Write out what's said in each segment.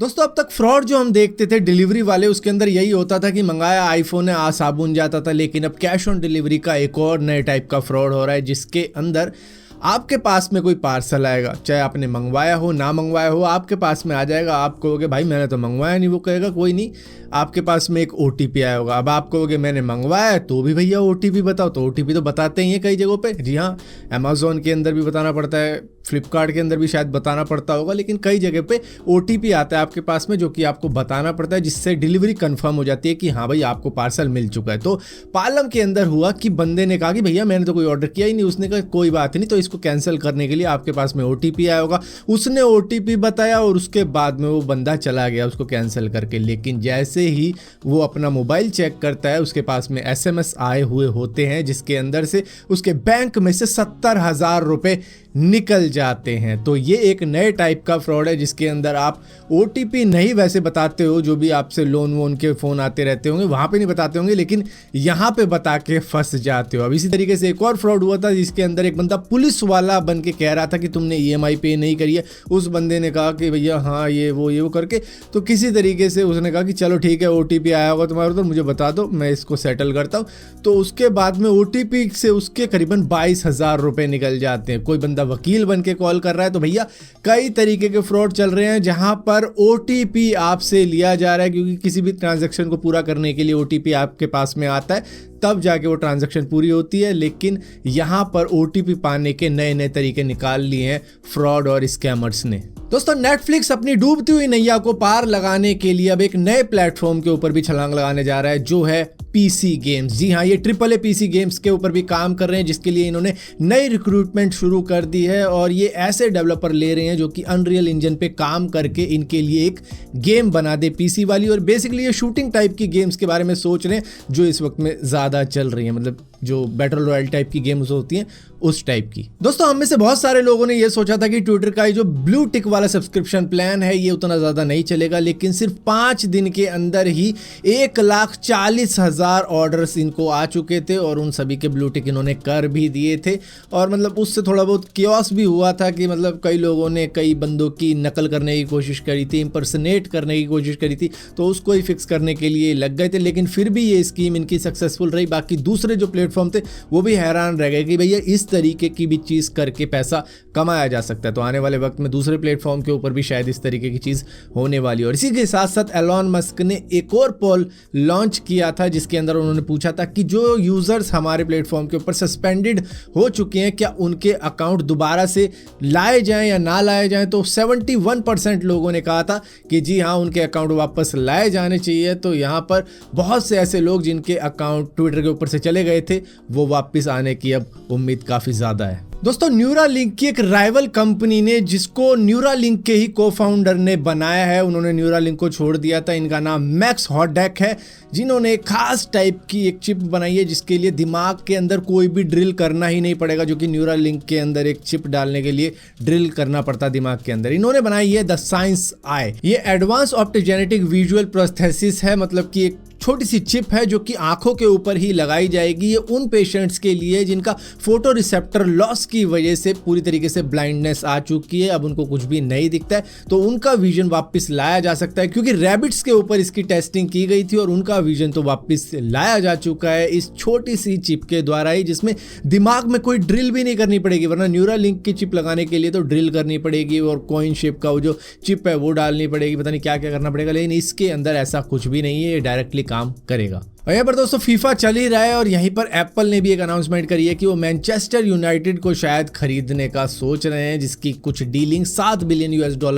दोस्तों अब तक फ्रॉड जो हम देखते थे डिलीवरी वाले, उसके अंदर यही होता था कि मंगाया आईफोन है, आ साबुन जाता था। लेकिन अब कैश ऑन डिलीवरी का एक और नए टाइप का फ्रॉड हो रहा है, जिसके अंदर आपके पास में कोई पार्सल आएगा, चाहे आपने मंगवाया हो ना मंगवाया हो, आपके पास में आ जाएगा। आप कहोगे भाई मैंने तो मंगवाया नहीं, वो कहेगा कोई नहीं, आपके पास में एक ओटीपी आया होगा। अब आप कहोगे मैंने मंगवाया है तो भी भैया ओटीपी बताओ, तो ओटीपी तो बताते ही हैं कई जगहों पे। जी हाँ, अमेजोन के अंदर भी बताना पड़ता है, फ्लिपकार्ट के अंदर भी शायद बताना पड़ता होगा, लेकिन कई जगह पे ओटीपी आता है आपके पास में, जो कि आपको बताना पड़ता है, जिससे डिलीवरी कंफर्म हो जाती है कि हाँ भाई आपको पार्सल मिल चुका है। तो पालम के अंदर हुआ कि बंदे ने कहा कि भैया मैंने तो कोई ऑर्डर किया ही नहीं। उसने कहा कोई बात नहीं, तो इसको कैंसिल करने के लिए आपके पास में ओटीपी आया होगा। उसने ओटीपी बताया और उसके बाद में वो बंदा चला गया उसको कैंसिल करके। लेकिन जैसे ही वो अपना मोबाइल चेक करता है, उसके पास में एसएमएस आए हुए होते हैं, जिसके अंदर से उसके बैंक में से 70,000 रुपए निकल जाते हैं। तो ये एक नए टाइप का फ्रॉड है, जिसके अंदर आप ओटीपी नहीं वैसे बताते हो, जो भी आपसे लोन वोन के फ़ोन आते रहते होंगे वहाँ पे नहीं बताते होंगे, लेकिन यहाँ पे बता के फंस जाते हो। अब इसी तरीके से एक और फ्रॉड हुआ था, जिसके अंदर एक बंदा पुलिस वाला बन के कह रहा था कि तुमने ईएमआई पे नहीं करी है। उस बंदे ने कहा कि भैया हाँ ये वो करके, तो किसी तरीके से उसने कहा कि चलो ठीक है ओटीपी आया होगा तुम्हारे तो मुझे बता दो, मैं इसको सेटल करता हूँ। तो उसके बाद में ओटीपी से उसके करीबन 22,000 रुपये निकल जाते हैं। कोई बंदा वकील बन के कॉल कर रहा है। तो भैया कई तरीके के फ्रॉड चल रहे हैं, जहां पर ओटीपी आपसे लिया जा रहा है, क्योंकि किसी भी ट्रांजैक्शन को पूरा करने के लिए ओटीपी आपके पास में आता है, तब जाके वो ट्रांजैक्शन पूरी होती है। लेकिन यहां पर ओटीपी पाने के नए नए तरीके निकाल लिए हैं फ्रॉड और स्कैमर्स ने। दोस्तों नेटफ्लिक्स अपनी डूबती हुई नैया को पार लगाने के लिए अब एक नए प्लेटफॉर्म के ऊपर भी छलांग लगाने जा रहा है, जो है पीसी गेम्स। जी हाँ, ये AAA पीसी गेम्स के ऊपर भी काम कर रहे हैं, जिसके लिए इन्होंने नई रिक्रूटमेंट शुरू कर दी है। और ये ऐसे डेवलपर ले रहे हैं जो कि अनरियल इंजन पे काम करके इनके लिए एक गेम बना दे पीसी वाली। और बेसिकली ये शूटिंग टाइप की गेम्स के बारे में सोच रहे हैं, जो इस वक्त में ज़्यादा चल रही है, मतलब जो बैटल रॉयल टाइप की गेम्स होती हैं उस टाइप की। दोस्तों हम में से बहुत सारे लोगों ने ये सोचा था कि ट्विटर का ये जो ब्लू टिक वाला सब्सक्रिप्शन प्लान है ये उतना ज़्यादा नहीं चलेगा, लेकिन सिर्फ 5 दिन के अंदर ही 1,40,000 ऑर्डर्स इनको आ चुके थे और उन सभी के ब्लू टिक इन्होंने कर भी दिए थे। और मतलब उससे थोड़ा बहुत कियोस भी हुआ था कि मतलब कई लोगों ने कई बंदों की नकल करने की कोशिश करी थी, इंपर्सनेट करने की कोशिश करी थी, तो उसको ही फिक्स करने के लिए लग गए थे। लेकिन फिर भी ये स्कीम इनकी सक्सेसफुल रही। बाकी दूसरे जो प्लेटफॉर्म थे वो भी हैरान रह गए कि भैया इस तरीके की भी चीज़ करके पैसा कमाया जा सकता है। तो आने वाले वक्त में दूसरे प्लेटफॉर्म के ऊपर भी शायद इस तरीके की चीज़ होने वाली है। और इसी के साथ साथ एलॉन मस्क ने एक और पोल लॉन्च किया था, जिसके अंदर उन्होंने पूछा था कि जो यूज़र्स हमारे प्लेटफॉर्म के ऊपर सस्पेंडेड हो चुके हैं, क्या उनके अकाउंट दोबारा से लाए जाएं या ना लाए जाएं। तो 71% लोगों ने कहा था कि जी हाँ उनके अकाउंट वापस लाए जाने चाहिए। तो यहाँ पर बहुत से ऐसे लोग जिनके अकाउंट ट्विटर के ऊपर से चले गए थे, वो वापस आने की अब उम्मीद काफ़ी ज़्यादा है। दोस्तों न्यूरालिंक की एक राइवल कंपनी ने, जिसको न्यूरालिंक के ही को-फाउंडर ने बनाया है, उन्होंने न्यूरालिंक को छोड़ दिया था। इनका नाम मैक्स हॉडेक है, जिन्होंने एक खास टाइप की एक चिप बनाई है, जिसके लिए दिमाग के अंदर कोई भी ड्रिल करना ही नहीं पड़ेगा, जो कि न्यूरालिंक के अंदर एक चिप डालने के लिए ड्रिल करना पड़ता दिमाग के अंदर। इन्होंने बनाई है द साइंस आई। ये एडवांस ऑप्टोजेनेटिक विजुअल प्रोस्थेसिस है, मतलब कि एक छोटी सी चिप है जो कि आंखों के ऊपर ही लगाई जाएगी। ये उन पेशेंट्स के लिए जिनका फोटो रिसेप्टर लॉस की वजह से पूरी तरीके से ब्लाइंडनेस आ चुकी है, अब उनको कुछ भी नहीं दिखता है, तो उनका विजन वापस लाया जा सकता है। क्योंकि रैबिट्स के ऊपर इसकी टेस्टिंग की गई थी और उनका विजन तो वापस लाया जा चुका है इस छोटी सी चिप के द्वारा ही, जिसमें दिमाग में कोई ड्रिल भी नहीं करनी पड़ेगी। वरना न्यूरालिंक की चिप लगाने के लिए तो ड्रिल करनी पड़ेगी और कॉइन शेप का वो जो चिप है वो डालनी पड़ेगी, पता नहीं क्या क्या करना पड़ेगा। लेकिन इसके अंदर ऐसा कुछ भी नहीं है, ये डायरेक्टली काम करेगा। और यहाँ पर दोस्तों फीफा चल ही रहा है और यहीं पर एप्पल ने भी एक अनाउंसमेंट करी है कि वो मैनचेस्टर यूनाइटेड को शायद खरीदने का सोच रहे हैं, जिसकी कुछ डीलिंग $7 बिलियन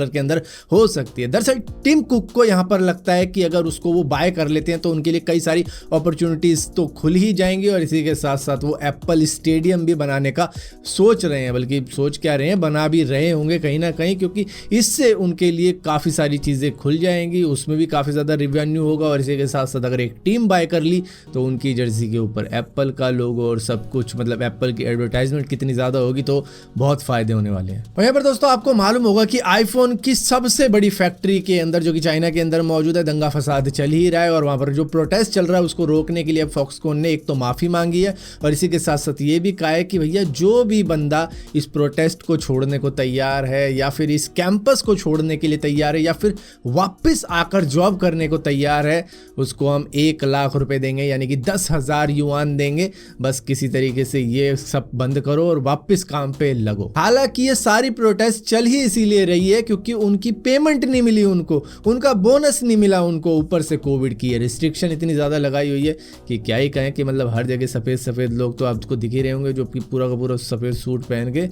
के अंदर हो सकती है। दरअसल टिम कुक को यहाँ पर लगता है कि अगर उसको वो बाय कर लेते हैं तो उनके लिए कई सारी अपॉर्चुनिटीज तो खुल ही जाएंगी। और इसी के साथ साथ वो एप्पल स्टेडियम भी बनाने का सोच रहे हैं, बल्कि सोच क्या रहे हैं, बना भी रहे होंगे कहीं ना कहीं, क्योंकि इससे उनके लिए काफ़ी सारी चीज़ें खुल जाएंगी, उसमें भी काफ़ी ज़्यादा रिवेन्यू होगा। और इसी के साथ साथ अगर एक टीम बाय कर ली तो उनकी जर्सी के ऊपर एप्पल का लोगो और सब कुछ, मतलब एप्पल की एडवर्टाइजमेंट कितनी ज़्यादा होगी तो बहुत फ़ायदे होने वाले हैं। और यहाँ पर दोस्तों आपको मालूम होगा कि आईफोन की सबसे बड़ी फैक्ट्री के अंदर जो कि चाइना के अंदर मौजूद है, दंगा फसाद चल ही रहा है और वहाँ पर जो प्रोटेस्ट चल रहा है उसको रोकने के लिए अब फॉक्सकॉन ने एक तो माफ़ी मांगी है और इसी के साथ साथ ये भी कहा है कि भैया जो भी बंदा इस प्रोटेस्ट को छोड़ने को तैयार है या फिर इस कैंपस को छोड़ने के लिए तैयार है या फिर वापस आकर जॉब करने को तैयार है, उसको हम 1 लाख रुपए देंगे, यानी कि 10,000 युआन देंगे। बस किसी तरीके से ये सब बंद करो और वापस काम पे लगो। हालांकि ये सारी प्रोटेस्ट चल ही इसीलिए रही है क्योंकि उनकी पेमेंट नहीं मिली उनको, उनका बोनस नहीं मिला उनको, ऊपर से कोविड की रिस्ट्रिक्शन इतनी ज़्यादा लगाई हुई है कि क्या ही कहें कि मतलब हर जगह सफ़ेद सफ़ेद लोग तो आपको दिख ही रहे होंगे जो कि पूरा का पूरा सफ़ेद सूट पहन के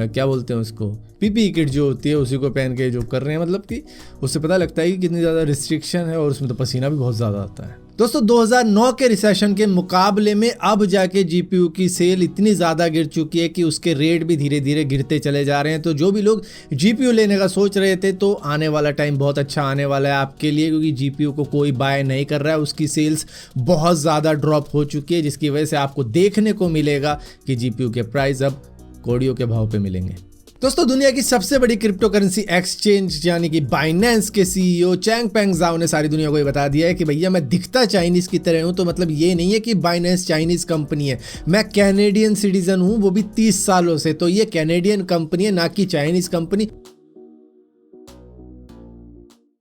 क्या बोलते हैं उसको, पीपी किट जो होती है उसी को पहन के जो कर रहे हैं, मतलब कि उससे पता लगता है कि कितनी ज़्यादा रिस्ट्रिक्शन है और उसमें तो पसीना भी बहुत ज़्यादा आता है। दोस्तों 2009 के रिसेशन के मुकाबले में अब जाके जीपीयू की सेल इतनी ज़्यादा गिर चुकी है कि उसके रेट भी धीरे धीरे गिरते चले जा रहे हैं। तो जो भी लोग जीपीयू लेने का सोच रहे थे तो आने वाला टाइम बहुत अच्छा आने वाला है आपके लिए, क्योंकि जीपीयू को कोई बाय नहीं कर रहा है, उसकी सेल्स बहुत ज़्यादा ड्रॉप हो चुकी है, जिसकी वजह से आपको देखने को मिलेगा कि जीपीयू के प्राइस अब कौड़ियों के भाव पे मिलेंगे। दोस्तों दुनिया की सबसे बड़ी क्रिप्टो करेंसी एक्सचेंज यानी कि बाइनेंस के सीईओ चैंगपेंग ज़ाओ ने सारी दुनिया को ये बता दिया है कि भैया मैं दिखता चाइनीज़ की तरह हूँ, तो मतलब ये नहीं है कि बाइनेंस चाइनीज़ कंपनी है, मैं कैनेडियन सिटीजन हूँ वो भी 30 सालों से, तो ये कैनेडियन कंपनी है ना कि चाइनीज़ कंपनी।